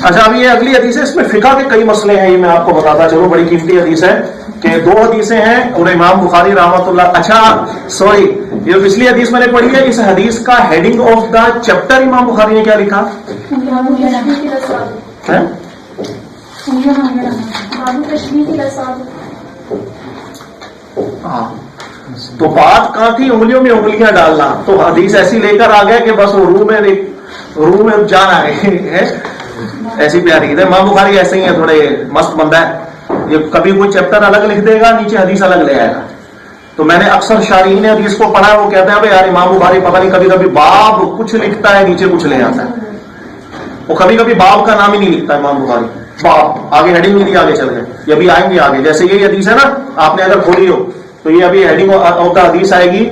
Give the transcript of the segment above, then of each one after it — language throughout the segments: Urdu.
اچھا ابھی یہ اگلی حدیث ہے، اس میں فقہ کے کئی مسئلے ہیں، یہ میں آپ کو بتاتا چلو، بڑی قیمتی حدیث ہے کہ 2 حدیثیں ہیں اور امام بخاری رحمۃ اللہ، اچھا سوری یہ پچھلی حدیث میں نے پڑھی ہے، اس حدیث کا ہیڈنگ آف دا چیپٹر امام بخاری نے کیا لکھا ہے؟ ہاں تو بات کہاں تھی؟ انگلیوں میں انگلیاں ڈالنا، تو حدیث ایسی لے کر آ گئے کہ بس وہ روح میں جان آ گئی ہے، ایسی پیاری ہے۔ امام بخاری ایسے ہی ہے، تھوڑے مست بندہ ہے، یہ کبھی کوئی چیپٹر الگ لکھ دے گا، نیچے حدیث الگ لے آئے گا۔ تو میں نے اکثر شارحین حدیث کو پڑھا ہے، وہ کہتے ہیں بھائی یار امام بخاری پتہ نہیں کبھی کبھی باب کچھ لکھتا ہے نیچے کچھ لے آتا ہے، وہ کبھی کبھی باب کا نام ہی نہیں لکھتا امام بخاری، باب آگے ہیڈنگ نہیں دی، آگے چل گئے، یہ بھی آئیں گے آگے، جیسے یہ حدیث ہے نا، آپ نے اگر کھولی ہو تو یہ ابھی ہیڈنگ آف دا حدیث آئے گی،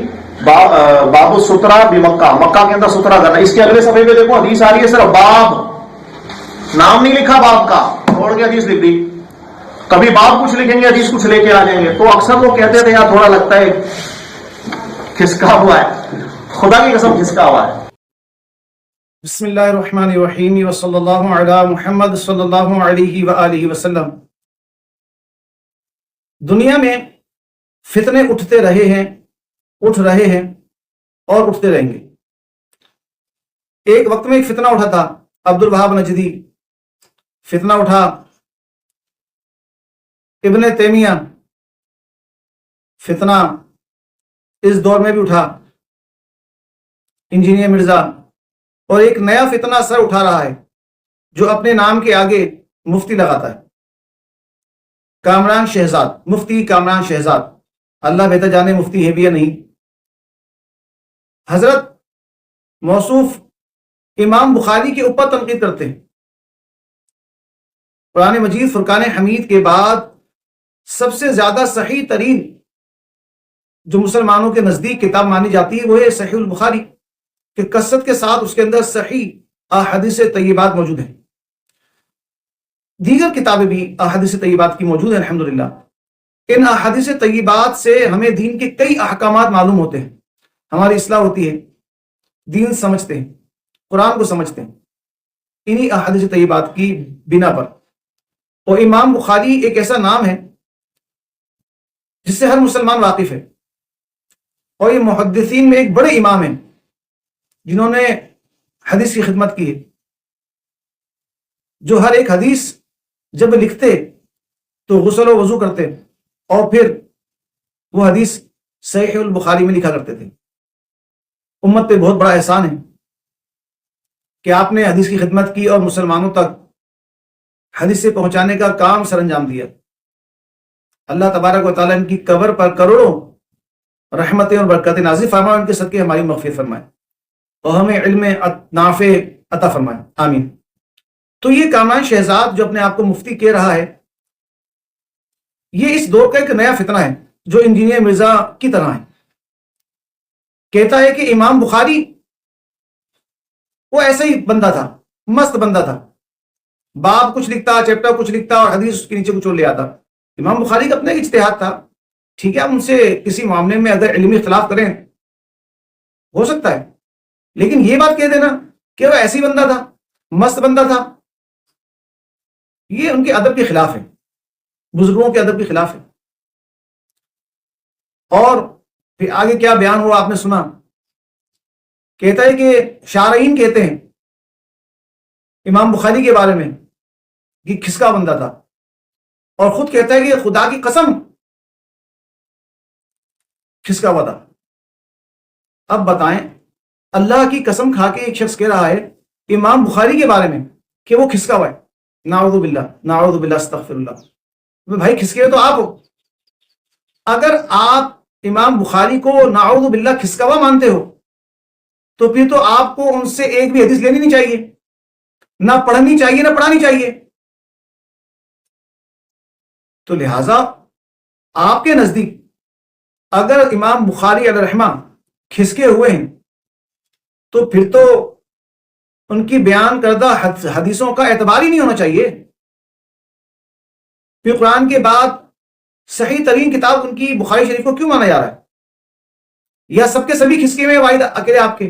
باب السترہ بمکہ، مکہ کے اندر سترہ کرنا۔ اس کے اگلے صفحے پہ دیکھو حدیث آ رہی ہے صرف باب، نام نہیں لکھا باب کا، چھوڑ کے حدیث لکھ دی۔ کبھی باب کچھ لکھیں گے، حدیث کچھ لے کے آ جائیں گے، تو اکثر وہ کہتے تھے یار تھوڑا لگتا ہے کھسکا ہوا ہے، خدا کی قسم کھسکا ہوا ہے۔ بسم اللہ الرحمن الرحیم وصلی اللہ علی محمد صلی اللہ علیہ وآلہ وسلم۔ دنیا میں فتنے اٹھتے رہے ہیں، اٹھ رہے ہیں اور اٹھتے رہیں گے۔ ایک وقت میں ایک فتنہ اٹھا تھا، عبد الوہاب نجدی فتنہ اٹھا، ابن تیمیہ فتنہ اس دور میں بھی اٹھا، انجینئر مرزا، اور ایک نیا فتنہ سر اٹھا رہا ہے جو اپنے نام کے آگے مفتی لگاتا ہے، کامران شہزاد، مفتی کامران شہزاد، اللہ بہتر جانے مفتی ہے بھی یا نہیں۔ حضرت موصوف امام بخاری کے اوپر تنقید کرتے ہیں۔ قرآن مجید فرقان حمید کے بعد سب سے زیادہ صحیح ترین جو مسلمانوں کے نزدیک کتاب مانی جاتی ہے وہ ہے صحیح البخاری، کہ کثرت کے ساتھ اس کے اندر صحیح احادیث طیبات موجود ہیں۔ دیگر کتابیں بھی احادیث طیبات کی موجود ہیں الحمدللہ۔ ان احادیث طیبات سے ہمیں دین کے کئی احکامات معلوم ہوتے ہیں، ہماری اصلاح ہوتی ہے، دین سمجھتے ہیں، قرآن کو سمجھتے ہیں انہی احادیث طیبات کی بنا پر۔ اور امام بخاری ایک ایسا نام ہے جس سے ہر مسلمان واقف ہے، اور یہ محدثین میں ایک بڑے امام ہیں جنہوں نے حدیث کی خدمت کی ہے، جو ہر ایک حدیث جب لکھتے تو غسل و وضو کرتے اور پھر وہ حدیث صحیح البخاری میں لکھا کرتے تھے۔ امت پہ بہت بڑا احسان ہے کہ آپ نے حدیث کی خدمت کی اور مسلمانوں تک حدیث سے پہنچانے کا کام سر انجام دیا۔ اللہ تبارک و تعالیٰ ان کی قبر پر کروڑوں رحمتیں اور برکتیں نازل فرمائے، ان کے صدقے ہماری مغفرت فرمائے اور ہمیں علم نافع عطا فرمائے، آمین۔ تو یہ کامران شہزاد جو اپنے آپ کو مفتی کہہ رہا ہے، یہ اس دور کا ایک نیا فتنہ ہے جو انجینئر مرزا کی طرح ہے۔ کہتا ہے کہ امام بخاری وہ ایسا ہی بندہ تھا، مست بندہ تھا، باب کچھ لکھتا، چیپٹر کچھ لکھتا اور حدیث اس کے نیچے کچھ اور لے آتا۔ امام بخاری کا اپنا ایک اجتہاد تھا، ٹھیک ہے، ہم ان سے کسی معاملے میں اگر علمی اختلاف کریں ہو سکتا ہے، لیکن یہ بات کہہ دینا کہ وہ ایسی بندہ تھا، مست بندہ تھا، یہ ان کے ادب کے خلاف ہے، بزرگوں کے ادب کے خلاف ہے۔ اور پھر آگے کیا بیان ہوا آپ نے سنا، کہتا ہے کہ شارحین کہتے ہیں امام بخاری کے بارے میں کہ کھسکا بندہ تھا، اور خود کہتا ہے کہ خدا کی قسم کھسکا ہوا تھا۔ اب بتائیں، اللہ کی قسم کھا کے ایک شخص کہہ رہا ہے امام بخاری کے بارے میں کہ وہ کھسکا ہوا ہے، نعوذ باللہ، نعوذ باللہ، استغفر اللہ۔ بھائی کھسکے تو آپ ہو، اگر آپ امام بخاری کو نعوذ باللہ کھسکا ہوا مانتے ہو تو پھر تو آپ کو ان سے ایک بھی حدیث لینی نہیں چاہیے، نہ پڑھنی چاہیے، نہ پڑھانی چاہیے۔ تو لہذا آپ کے نزدیک اگر امام بخاری علیہ الرحمہ کھسکے ہوئے ہیں تو پھر تو ان کی بیان کردہ حدیثوں کا اعتبار ہی نہیں ہونا چاہیے۔ پھر قرآن کے بعد صحیح ترین کتاب ان کی بخاری شریف کو کیوں مانا جا رہا ہے؟ یا سب کے سبھی کھسکے میں واحد اکیلے آپ کے؟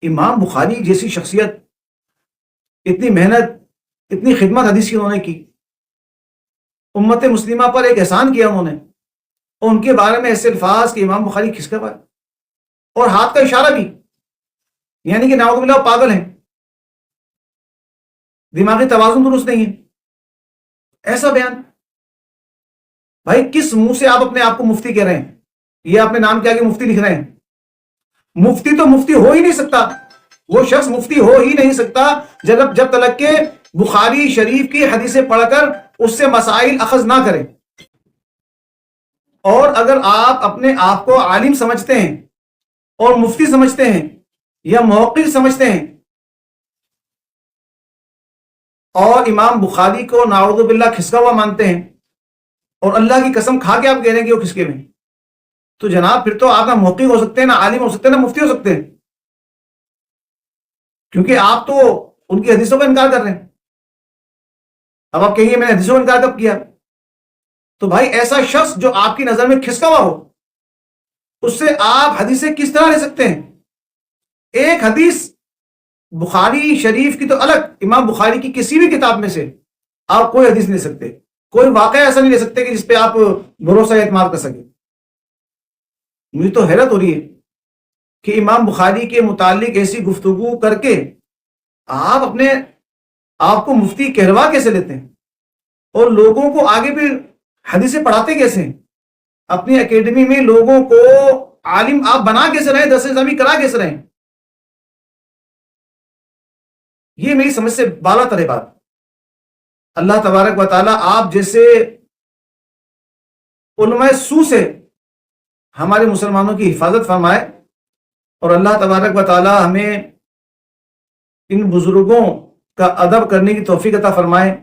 امام بخاری جیسی شخصیت اتنی محنت، اتنی خدمت حدیث کی انہوں نے کی، امت مسلمہ پر ایک احسان کیا انہوں نے، اور ان کے بارے میں ایسے الفاظ کہ امام بخاری کھسکا ہوا ہے، اور ہاتھ کا اشارہ بھی، یعنی کہ نعوذ باللہ پاگل ہیں، دماغی توازن درست نہیں ہے، ایسا بیان۔ بھائی کس منہ سے آپ اپنے آپ کو مفتی کہہ رہے ہیں؟ یہ اپنے نام کے آگے مفتی لکھ رہے ہیں۔ مفتی تو مفتی ہو ہی نہیں سکتا، وہ شخص مفتی ہو ہی نہیں سکتا جب تک کہ بخاری شریف کی حدیثیں پڑھ کر اس سے مسائل اخذ نہ کرے۔ اور اگر آپ اپنے آپ کو عالم سمجھتے ہیں اور مفتی سمجھتے ہیں یا محقق سمجھتے ہیں، اور امام بخاری کو نعوذ باللہ کھسکا ہوا مانتے ہیں، اور اللہ کی قسم کھا کے آپ کہہ رہے ہیں کہ وہ کھسکے میں، تو جناب پھر تو آپ نہ محقق ہو سکتے ہیں، نہ عالم ہو سکتے ہیں، نہ مفتی ہو سکتے ہیں، کیونکہ آپ تو ان کی حدیثوں کا انکار کر رہے ہیں۔ اب آپ کہیں گے میں نے حدیثوں کا انکار کب کیا؟ تو بھائی ایسا شخص جو آپ کی نظر میں کھسکا ہوا ہو، اس سے آپ حدیثیں کس طرح لے سکتے ہیں؟ ایک حدیث بخاری شریف کی تو الگ، امام بخاری کی کسی بھی کتاب میں سے آپ کوئی حدیث نہیں لے سکتے، کوئی واقعہ ایسا نہیں لے سکتے کہ جس پہ آپ بھروسہ اعتماد کر سکیں۔ مجھے تو حیرت ہو رہی ہے کہ امام بخاری کے متعلق ایسی گفتگو کر کے آپ اپنے آپ کو مفتی کہلوا کیسے لیتے ہیں، اور لوگوں کو آگے بھی حدیثیں پڑھاتے کیسے ہیں؟ اپنی اکیڈمی میں لوگوں کو عالم آپ بنا کیسے رہے، درس نظامی کرا کیسے رہے؟ یہ میری سمجھ سے بالا تر ہے بات۔ اللہ تبارک و تعالیٰ آپ جیسے علماء سو سے ہمارے مسلمانوں کی حفاظت فرمائے، اور اللہ تبارک و تعالیٰ ہمیں ان بزرگوں کا ادب کرنے کی توفیق عطا فرمائے۔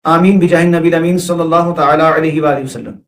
آمین بجاہ النبی الامین صلی اللہ تعالی علیہ وآلہ وسلم۔